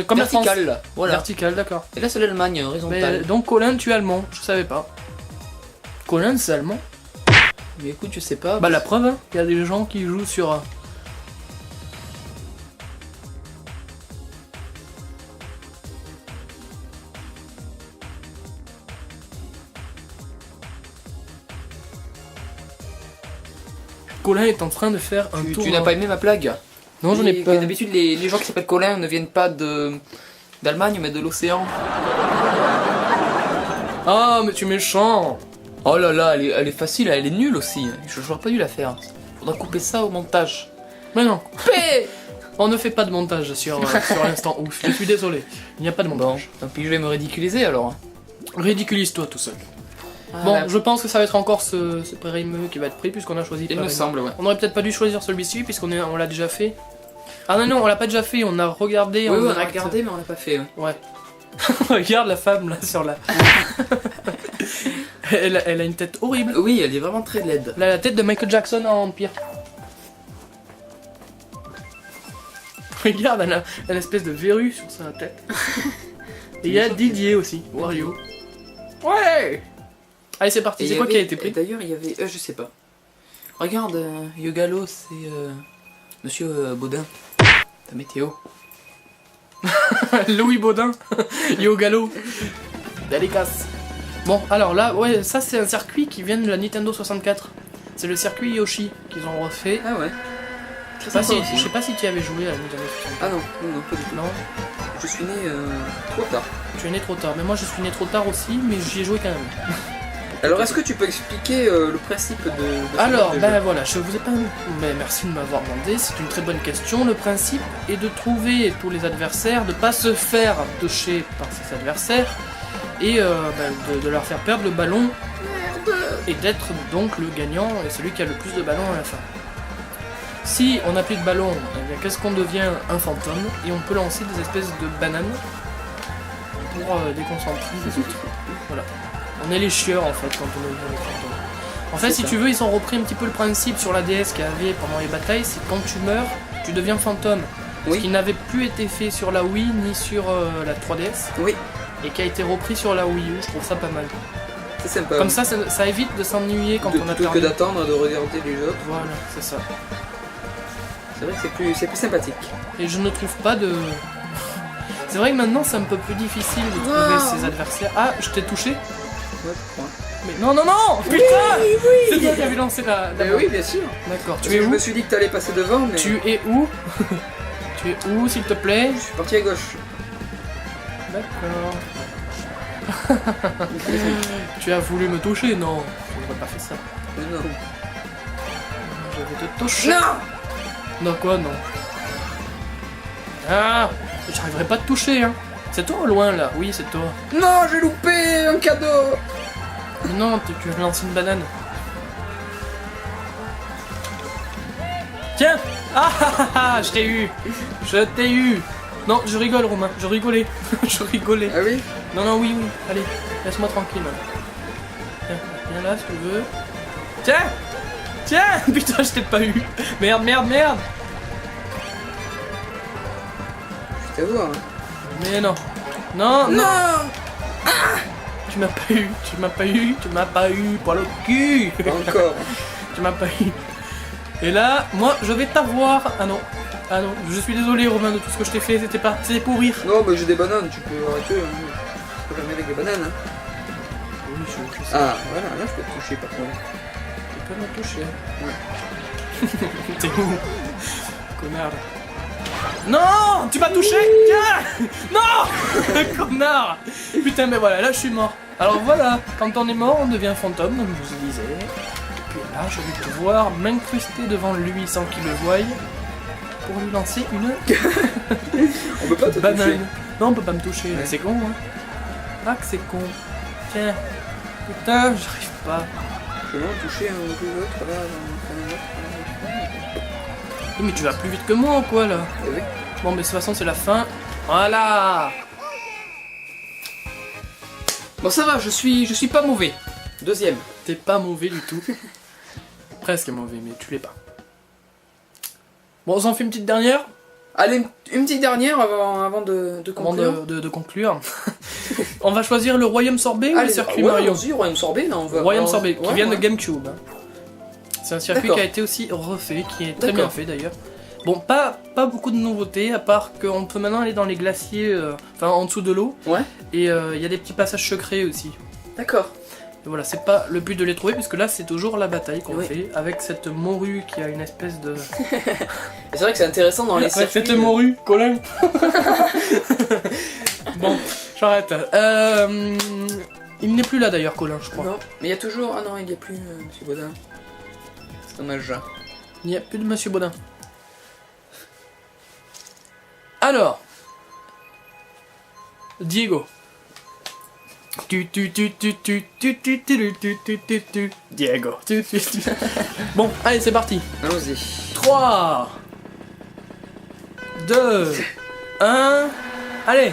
comme vertical. La France. Voilà. Vertical, d'accord. Et là c'est l'Allemagne, horizontal. Donc Colin, tu es allemand. Je savais pas. Colin, c'est allemand? Mais écoute, je sais pas. Bah la preuve, hein. Il y a des gens qui jouent sur... Colin est en train de faire un tour. Tu n'as pas aimé ma blague? Non, j'en ai pas. D'habitude, les gens qui s'appellent Colin ne viennent pas d'Allemagne, mais de l'océan. Ah, mais tu es méchant. Oh là là, elle est facile, elle est nulle aussi. J'aurais pas dû la faire. Faudra couper ça au montage. Mais non. Couper. On ne fait pas de montage sur l'instant ouf. Je suis désolé. Il n'y a pas de montage. Tant pis, je vais me ridiculiser alors. Ridiculise-toi tout seul. Ah, bon, je pense que ça va être encore ce pré-rimeux qui va être pris puisqu'on a choisi. Il me semble, ouais. On aurait peut-être pas dû choisir celui-ci puisqu'on l'a déjà fait. Ah non, on l'a pas déjà fait, on a regardé. Oui, on a regardé, mais on l'a pas fait. Ouais. Regarde la femme là sur la. elle a une tête horrible. Oui, elle est vraiment très laide. Elle a la tête de Michael Jackson en pire. Regarde, elle a une espèce de verrue sur sa tête. Et il y a Didier aussi, Wario. Ouais. Allez, c'est parti. C'est quoi qui a été pris? D'ailleurs, il y avait. Je sais pas. Regarde, Yogalo, c'est. Monsieur Baudin. Ta météo. Louis Baudin. Yogalo. Dédicace. Bon, alors là, ouais, ça c'est un circuit qui vient de la Nintendo 64. C'est le circuit Yoshi qu'ils ont refait. Ah ouais. Je sais pas si tu y avais joué à la Nintendo 64. Ah non, pas du tout. Non. Je suis né trop tard. Tu es né trop tard, mais moi je suis né trop tard aussi, mais j'y ai joué quand même. Alors est-ce que tu peux expliquer le principe de Alors, ben voilà, je vous ai pas... Mais merci de m'avoir demandé, c'est une très bonne question. Le principe est de trouver tous les adversaires, de pas se faire toucher par ses adversaires, et de leur faire perdre le ballon, et d'être donc le gagnant, et celui qui a le plus de ballons à la fin. Si on n'a plus de ballon, eh bien qu'est-ce qu'on devient? Un fantôme, et on peut lancer des espèces de bananes pour déconcentrer les autres. Voilà. On est les chieurs en fait quand on est les fantômes. En fait, si tu veux, ils ont repris un petit peu le principe sur la DS qu'il y avait pendant les batailles, c'est quand tu meurs, tu deviens fantôme. Ce qui n'avait plus été fait sur la Wii ni sur la 3DS. Oui. Et qui a été repris sur la Wii U, je trouve ça pas mal. C'est sympa. Comme ça évite de s'ennuyer quand on a perdu. Plutôt que d'attendre de regarder les jeux. Voilà, c'est ça. C'est vrai que c'est plus sympathique. Et je ne trouve pas de... C'est vrai que maintenant c'est un peu plus difficile de trouver ses adversaires. Ah, je t'ai touché? Ouais, je crois. Mais non, putain, c'est toi qui avais lancé la oui, bien sûr. D'accord, tu es où? Je me suis dit que t'allais passer devant, mais... Tu es où? Tu es où, s'il te plaît? Je suis parti à gauche. D'accord. Tu as voulu me toucher? Non, je n'aurais pas fait ça. Non. Je vais te toucher. Non! Non, quoi, non? Ah, j'arriverai pas à te toucher, hein. C'est toi au loin, là? Oui, c'est toi. Non, j'ai loupé un cadeau! Non, tu veux lancer une banane. Tiens! Ah, je t'ai eu! Je t'ai eu! Non, je rigole, Romain, je rigolais. Je rigolais. Ah oui? Non, oui, allez, laisse-moi tranquille, man. Viens là, si tu veux. Tiens! Putain, je t'ai pas eu! Merde! Je t'ai vu, hein. Mais non! Non! Ah! Tu m'as pas eu, pour le cul! Pas encore. Tu m'as pas eu. Et là, moi, je vais t'avoir. Ah non, je suis désolé, Romain, de tout ce que je t'ai fait, c'était pour rire. Non, mais j'ai des bananes, tu peux arrêter. Je peux jamais avec des bananes, hein. Oui, je sais. Ah, voilà, là, je peux te toucher, par contre. Tu peux me toucher. Ouais. T'es où? Connard. Non! Tu m'as touché! Tiens! Non! Connard! Putain, mais voilà, là, je suis mort. Alors voilà, quand on est mort, on devient fantôme, comme je vous disais. Et puis là, je vais pouvoir m'incruster devant lui sans qu'il le voie pour lui lancer une On peut pas te banane. toucher. Non, on peut pas me toucher, Ouais. C'est con, hein. Ah, que c'est con. Tiens. Putain, j'arrive pas. Je vais toucher un ou l'autre là. Oui, mais tu vas plus vite que moi ou quoi là? Oui. Bon, mais de toute façon, c'est la fin. Voilà. Bon, ça va, je suis pas mauvais. Deuxième. T'es pas mauvais du tout. Presque mauvais, mais tu l'es pas. Bon, on s'en fait une petite dernière? Allez, une petite dernière avant de conclure. Avant de conclure. On va choisir le Royaume Sorbet ou le circuit Mario? Royaume Sorbet, non, on va... Royaume Sorbet, qui vient de ouais. GameCube. C'est un circuit qui a été aussi refait, qui est très bien fait d'ailleurs. Bon, pas beaucoup de nouveautés, à part qu'on peut maintenant aller dans les glaciers, enfin en dessous de l'eau. Ouais. Et il y a des petits passages secrets aussi. D'accord. Et voilà, c'est pas le but de les trouver, puisque là c'est toujours la bataille qu'on fait, avec cette morue qui a une espèce de... C'est vrai que c'est intéressant dans les circuits... Cette morue, Colin. Bon, j'arrête. Il n'est plus là d'ailleurs, Colin, je crois. Non, mais il y a toujours... Ah non, il n'y a plus Monsieur Baudin. C'est dommage. Il n'y a plus de Monsieur Baudin. Alors, Diego. Diego. Bon, allez, c'est parti. Allons-y. 3, 2, 1. Allez.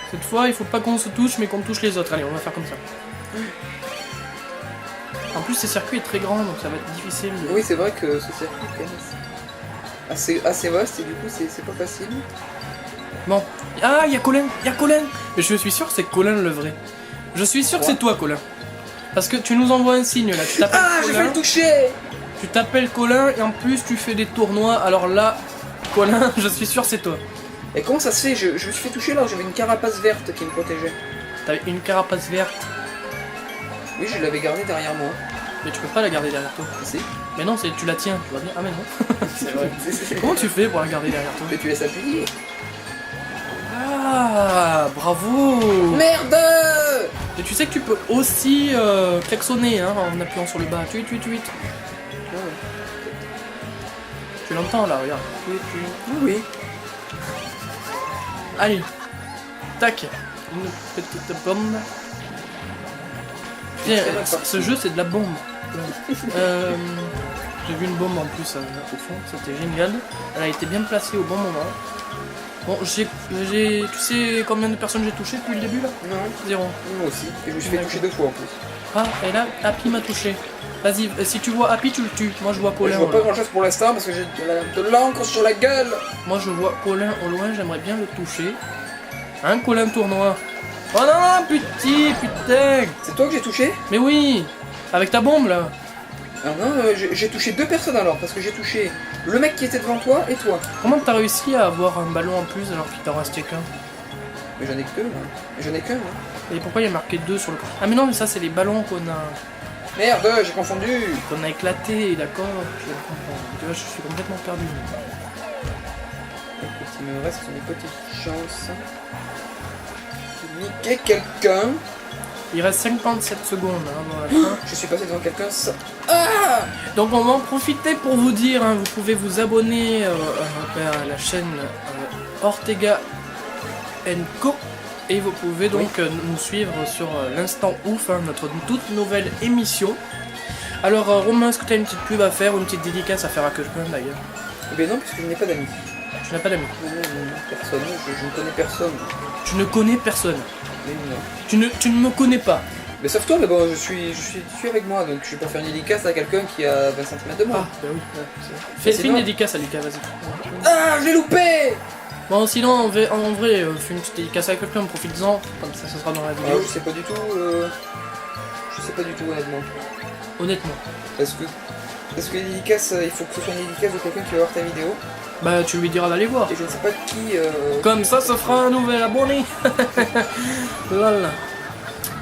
Cette fois, il faut pas qu'on se touche, mais qu'on touche les autres. Allez, on va faire comme ça. En plus, ce circuit est très grand, donc ça va être difficile. Oui, c'est vrai que ce circuit est quand même assez vaste et du coup, c'est pas facile. Bon. Ah, il y a Colin. Mais je suis sûr que c'est Colin le vrai. Je suis sûr que c'est toi, Colin. Parce que tu nous envoies un signe là. Tu t'appelles Colin. Je vais le toucher. Tu t'appelles Colin et en plus tu fais des tournois. Alors là, Colin, je suis sûr que c'est toi. Et comment ça se fait? Je me suis fait toucher là, j'avais une carapace verte qui me protégeait. T'avais une carapace verte. Oui, je l'avais gardée derrière moi. Mais tu peux pas la garder derrière toi. Si. Mais non, tu la tiens, tu vois bien. Ah mais non. C'est vrai. Comment tu fais pour la garder derrière toi? Mais tu laisses appuyer. Ah, bravo. Merde. Et tu sais que tu peux aussi klaxonner hein, en appuyant sur le bas. Tu l'entends là, regarde. Oui. Allez. Tac. Une petite bombe. Putain, ce jeu c'est de la bombe. J'ai vu une bombe en plus au fond, c'était génial. Elle a été bien placée au bon moment. Bon, tu sais combien de personnes j'ai touché depuis le début là? Non. 0. Moi aussi. Et je me suis fait toucher 2 fois en plus. Ah, et là, Happy m'a touché. Vas-y, si tu vois Happy, tu le tues. Moi je vois Colin. Je vois pas grand chose pour l'instant parce que j'ai de l'encre sur la gueule. Moi je vois Colin au loin, j'aimerais bien le toucher. Hein, Colin tournoi? Oh non, putain! C'est toi que j'ai touché? Mais oui! Avec ta bombe là! Ah non, j'ai touché 2 personnes alors, parce que j'ai touché le mec qui était devant toi et toi. Comment t'as réussi à avoir un ballon en plus alors qu'il t'en restait qu'un? Mais j'en ai que 2 là. J'en ai qu'un là. Et pourquoi il y a marqué 2 sur le... Ah mais non, mais ça c'est les ballons qu'on a... Merde, j'ai confondu. Qu'on a éclaté, d'accord? Je comprends. Tu vois, je suis complètement perdu. Écoute, il me reste une petite chance de niquer quelqu'un. Il reste 57 secondes hein, avant la fin. Je suis passé devant quelqu'un. Ah! Donc on va en profiter pour vous dire, hein, vous pouvez vous abonner à la chaîne Ortega & Co. Et vous pouvez donc nous suivre sur l'Instant Ouf, hein, notre toute nouvelle émission. Alors Romain, est-ce que tu as une petite pub à faire ou une petite dédicace à faire à Cushman d'ailleurs? Eh bien non, puisque je n'ai pas d'amis. Tu n'as pas d'amis? Non, personne, je ne connais personne. Tu ne connais personne? Mais non. Tu ne me connais pas? Mais sauf toi, mais bon, je suis avec moi, donc je vais pas faire une dédicace à quelqu'un qui a 20 cm de moi. Ah, bah oui. Fais une dédicace à Lucas, vas-y. Ah, j'ai loupé! Bon, sinon, en vrai, fais une petite dédicace à quelqu'un, profite-en, comme ça, ce sera dans la vidéo. Je sais pas du tout, honnêtement. Honnêtement. Parce que les dédicaces, il faut que ce soit une dédicace de quelqu'un qui va voir ta vidéo. Bah, tu lui diras d'aller voir. Et je ne sais pas qui... Comme ça fera un nouvel abonné. Voilà.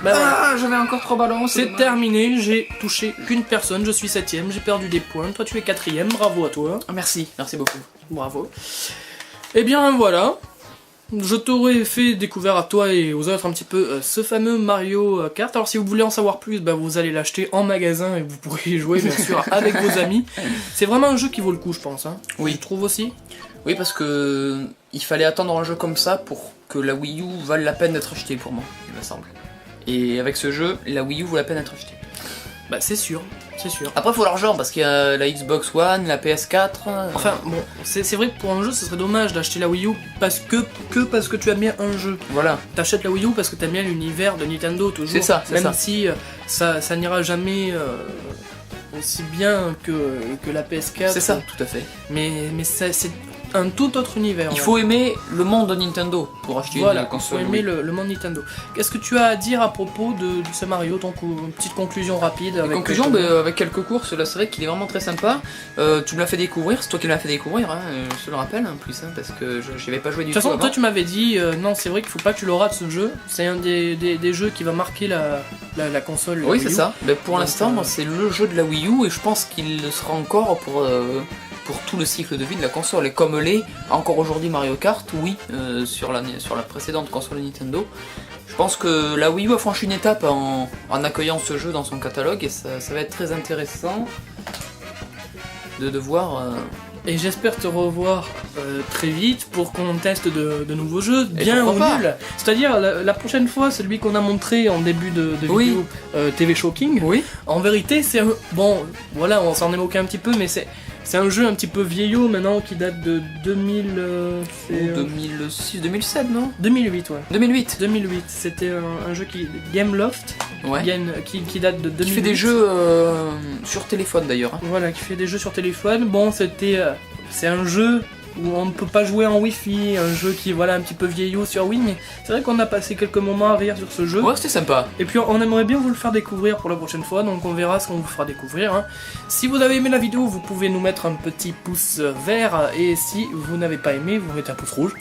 Bah, j'avais encore 3 ballons, c'est terminé, j'ai touché qu'une personne, je suis 7ème, j'ai perdu des points, toi tu es 4ème, bravo à toi. Merci beaucoup. Bravo. Et bien voilà, je t'aurais fait découvrir à toi et aux autres un petit peu ce fameux Mario Kart. Alors si vous voulez en savoir plus, bah, vous allez l'acheter en magasin et vous pourrez y jouer bien sûr avec vos amis. C'est vraiment un jeu qui vaut le coup je pense. Hein. Oui. Je trouve aussi. Oui, parce que il fallait attendre un jeu comme ça pour que la Wii U vaille la peine d'être achetée pour moi, il me semble. Et avec ce jeu, la Wii U vaut la peine d'être achetée. Bah c'est sûr. Après faut l'argent parce qu'il y a la Xbox One, la PS4... Enfin bon, c'est vrai que pour un jeu ce serait dommage d'acheter la Wii U parce que tu aimes bien un jeu. Voilà. T'achètes la Wii U parce que t'aimes bien l'univers de Nintendo toujours. C'est ça, même si ça n'ira jamais aussi bien que la PS4. C'est ça, tout à fait. Mais c'est un tout autre univers. Il faut aimer le monde de Nintendo pour acheter une console. Il faut aimer le monde Nintendo. Qu'est-ce que tu as à dire à propos de ce Mario, une petite conclusion rapide avec quelques courses, là c'est vrai qu'il est vraiment très sympa. Tu me l'as fait découvrir, c'est toi qui me l'as fait découvrir, hein, je te le rappelle en plus, hein, parce que je n'avais pas joué du tout. De toute façon, toi tu m'avais dit, non c'est vrai qu'il faut pas que tu le rates ce jeu, c'est un des jeux qui va marquer la console. Oui c'est ça, mais pour l'instant c'est le jeu de la Wii U et je pense qu'il le sera encore pour tout le cycle de vie de la console, et comme l'est encore aujourd'hui Mario Kart, oui, sur la précédente console de Nintendo. Je pense que la Wii U a franchi une étape en accueillant ce jeu dans son catalogue, et ça va être très intéressant de voir... Et j'espère te revoir très vite pour qu'on teste de nouveaux jeux, bien ou nuls. C'est-à-dire, la prochaine fois, celui qu'on a montré en début de vidéo, TV Shocking, en vérité, c'est un... Bon, voilà, on s'en est moqué un petit peu, mais c'est un jeu un petit peu vieillot maintenant qui date de 2006, 2007, non 2008, ouais. 2008. C'était un jeu Gameloft, qui date de 2008. Qui fait des jeux sur téléphone d'ailleurs. Hein. Voilà, qui fait des jeux sur téléphone. Bon, c'est un jeu où on ne peut pas jouer en Wi-Fi, un jeu qui est un petit peu vieillot sur Wii, mais c'est vrai qu'on a passé quelques moments à rire sur ce jeu. Ouais, c'était sympa. Et puis on aimerait bien vous le faire découvrir pour la prochaine fois, donc on verra ce qu'on vous fera découvrir. Hein. Si vous avez aimé la vidéo, vous pouvez nous mettre un petit pouce vert, et si vous n'avez pas aimé, vous mettez un pouce rouge.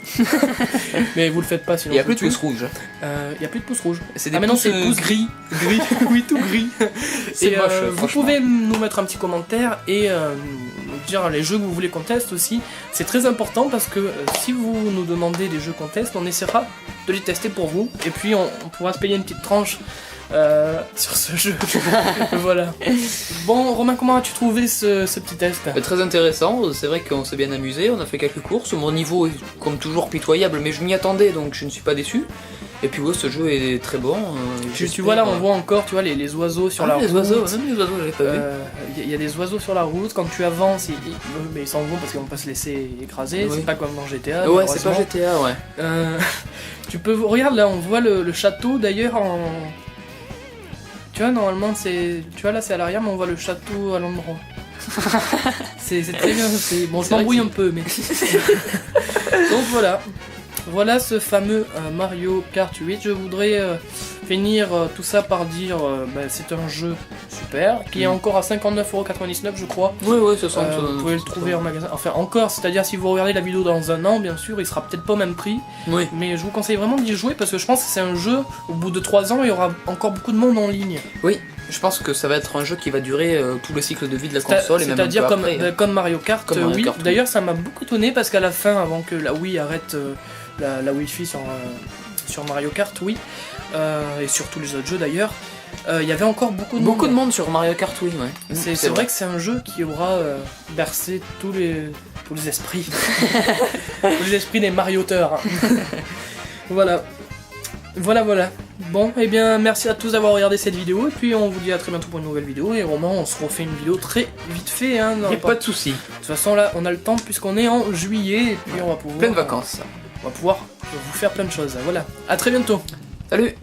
Mais vous le faites pas sinon. Il n'y a plus de pouce rouge. Il n'y a plus de pouce rouge. Maintenant c'est pouce gris. Oui, tout gris. C'est moche, vous pouvez nous mettre un petit commentaire et nous dire les jeux que vous voulez qu'on teste aussi. C'est très important parce que si vous nous demandez des jeux qu'on teste, on essaiera de les tester pour vous, et puis on pourra se payer une petite tranche sur ce jeu. Voilà. Bon, Romain, comment as-tu trouvé ce petit test ? Très intéressant, c'est vrai qu'on s'est bien amusé, on a fait quelques courses, mon niveau est comme toujours pitoyable, mais je m'y attendais donc je ne suis pas déçu. Et puis ce jeu est très bon. Tu vois là, on voit encore, tu vois les oiseaux sur la route. Les oiseaux, j'avais pas vu. Il y a des oiseaux sur la route. Quand tu avances, ils s'en vont parce qu'ils vont pas se laisser écraser. C'est pas comme dans GTA. Ouais, c'est pas GTA, ouais. Tu peux, regarde là, on voit le château d'ailleurs en. Tu vois, normalement c'est, tu vois là c'est à l'arrière, mais on voit le château à l'endroit. c'est très bien. Bon, je m'embrouille un peu, mais. Donc voilà. Voilà ce fameux Mario Kart 8. Je voudrais finir tout ça par dire c'est un jeu super qui est encore à 59,99€ je crois. Oui, ça semble. Vous pouvez le trouver en magasin. Enfin, encore, c'est-à-dire si vous regardez la vidéo dans un an, bien sûr, il sera peut-être pas au même prix. Oui. Mais je vous conseille vraiment d'y jouer parce que je pense que c'est un jeu, au bout de 3 ans, il y aura encore beaucoup de monde en ligne. Oui. Je pense que ça va être un jeu qui va durer tout le cycle de vie de la console, et même c'est-à-dire après, comme Mario Kart, oui. D'ailleurs, ça m'a beaucoup étonné parce qu'à la fin, avant que la Wii arrête la Wi-Fi sur Mario Kart, oui, et sur tous les autres jeux d'ailleurs, il y avait encore beaucoup de monde sur Mario Kart, oui. Ouais. C'est vrai que c'est un jeu qui aura bercé tous les esprits, tous les esprits des marioteurs. Voilà. Bon, et bien merci à tous d'avoir regardé cette vidéo, et puis on vous dit à très bientôt pour une nouvelle vidéo, et Romain, on se refait une vidéo très vite fait. Hein, pas de soucis. De toute façon là, on a le temps puisqu'on est en juillet, et puis on va pouvoir... Plein de vacances. On va pouvoir vous faire plein de choses. Voilà, à très bientôt. Salut.